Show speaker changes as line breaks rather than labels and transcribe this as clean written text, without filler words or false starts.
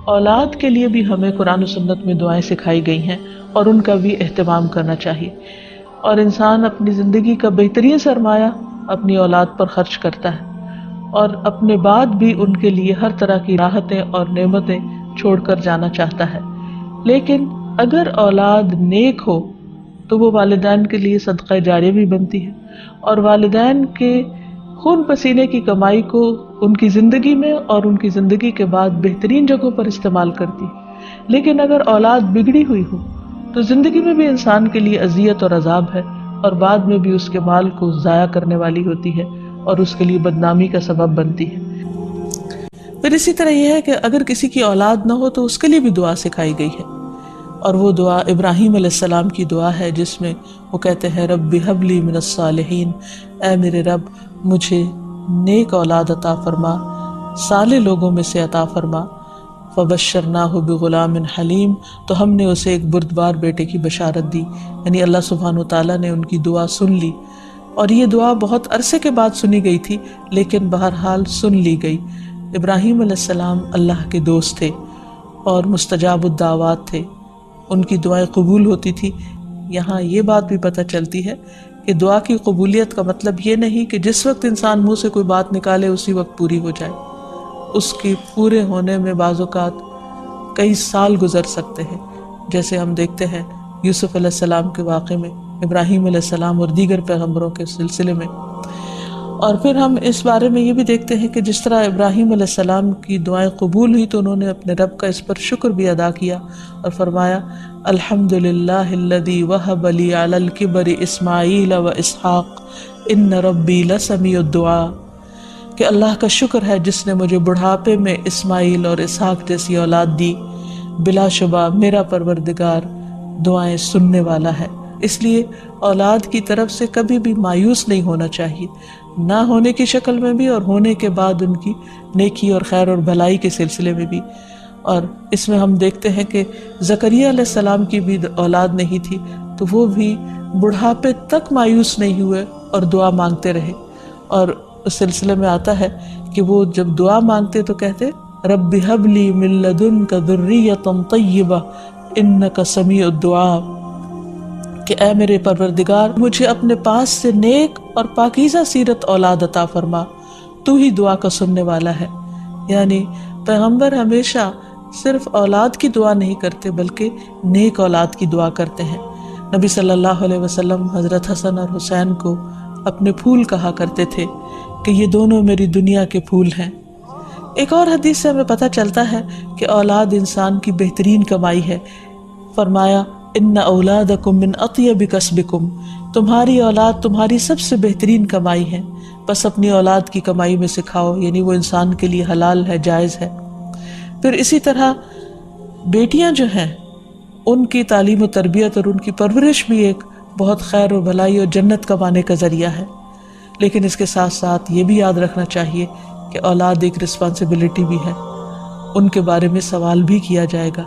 اولاد کے لیے بھی ہمیں قرآن و سنت میں دعائیں سکھائی گئی ہیں اور ان کا بھی اہتمام کرنا چاہیے. اور انسان اپنی زندگی کا بہترین سرمایہ اپنی اولاد پر خرچ کرتا ہے اور اپنے بعد بھی ان کے لیے ہر طرح کی راحتیں اور نعمتیں چھوڑ کر جانا چاہتا ہے. لیکن اگر اولاد نیک ہو تو وہ والدین کے لیے صدقہ جاریہ بھی بنتی ہے اور والدین کے خون پسینے کی کمائی کو ان کی زندگی میں اور ان کی زندگی کے بعد بہترین جگہوں پر استعمال کرتی. لیکن اگر اولاد بگڑی ہوئی ہو تو زندگی میں بھی انسان کے لیے اذیت اور عذاب ہے اور بعد میں بھی اس کے مال کو ضائع کرنے والی ہوتی ہے اور اس کے لیے بدنامی کا سبب بنتی ہے. پھر اسی طرح یہ ہے کہ اگر کسی کی اولاد نہ ہو تو اس کے لیے بھی دعا سکھائی گئی ہے اور وہ دعا ابراہیم علیہ السلام کی دعا ہے جس میں وہ کہتے ہیں رب ہب لی من الصالحین، اے میرے رب مجھے نیک اولاد عطا فرما، صالح لوگوں میں سے عطا فرما. فبشرناہ بغلام حلیم، تو ہم نے اسے ایک بردبار بیٹے کی بشارت دی. یعنی اللہ سبحانہ وتعالیٰ نے ان کی دعا سن لی اور یہ دعا بہت عرصے کے بعد سنی گئی تھی لیکن بہرحال سن لی گئی. ابراہیم علیہ السلام اللہ کے دوست تھے اور مستجاب الدعوات تھے، ان کی دعائیں قبول ہوتی تھی. یہاں یہ بات بھی پتہ چلتی ہے کہ دعا کی قبولیت کا مطلب یہ نہیں کہ جس وقت انسان منہ سے کوئی بات نکالے اسی وقت پوری ہو جائے. اس کی پورے ہونے میں بعض اوقات کئی سال گزر سکتے ہیں، جیسے ہم دیکھتے ہیں یوسف علیہ السلام کے واقعے میں، ابراہیم علیہ السلام اور دیگر پیغمبروں کے سلسلے میں. اور پھر ہم اس بارے میں یہ بھی دیکھتے ہیں کہ جس طرح ابراہیم علیہ السلام کی دعائیں قبول ہوئی تو انہوں نے اپنے رب کا اس پر شکر بھی ادا کیا اور فرمایا الحمدللہ الذی وہب لی علی الکبر اسماعیل و اسحاق ان ربی لسمیع الدعاء، کہ اللہ کا شکر ہے جس نے مجھے بڑھاپے میں اسماعیل اور اسحاق جیسی اولاد دی، بلا شبہ میرا پروردگار دعائیں سننے والا ہے. اس لیے اولاد کی طرف سے کبھی بھی مایوس نہیں ہونا چاہیے، نہ ہونے کی شکل میں بھی اور ہونے کے بعد ان کی نیکی اور خیر اور بھلائی کے سلسلے میں بھی. اور اس میں ہم دیکھتے ہیں کہ زکریا علیہ السلام کی بھی اولاد نہیں تھی تو وہ بھی بڑھاپے تک مایوس نہیں ہوئے اور دعا مانگتے رہے. اور اس سلسلے میں آتا ہے کہ وہ جب دعا مانگتے تو کہتے رب ہب لی من لدنک ذریۃ طیبہ انک سمیع الدعاء، کہ اے میرے پروردگار مجھے اپنے پاس سے نیک اور پاکیزہ سیرت اولاد عطا فرما، تو ہی دعا کا سننے والا ہے. یعنی پیغمبر ہمیشہ صرف اولاد کی دعا نہیں کرتے بلکہ نیک اولاد کی دعا کرتے ہیں. نبی صلی اللہ علیہ وسلم حضرت حسن اور حسین کو اپنے پھول کہا کرتے تھے کہ یہ دونوں میری دنیا کے پھول ہیں. ایک اور حدیث سے ہمیں پتہ چلتا ہے کہ اولاد انسان کی بہترین کمائی ہے. فرمایا ان اولادکم من اطیب کسبکم، تمہاری اولاد تمہاری سب سے بہترین کمائی ہے، بس اپنی اولاد کی کمائی میں سے کھاؤ، یعنی وہ انسان کے لیے حلال ہے، جائز ہے. پھر اسی طرح بیٹیاں جو ہیں ان کی تعلیم و تربیت اور ان کی پرورش بھی ایک بہت خیر و بھلائی اور جنت کمانے کا ذریعہ ہے. لیکن اس کے ساتھ ساتھ یہ بھی یاد رکھنا چاہیے کہ اولاد ایک رسپانسبلٹی بھی ہے، ان کے بارے میں سوال بھی کیا جائے گا.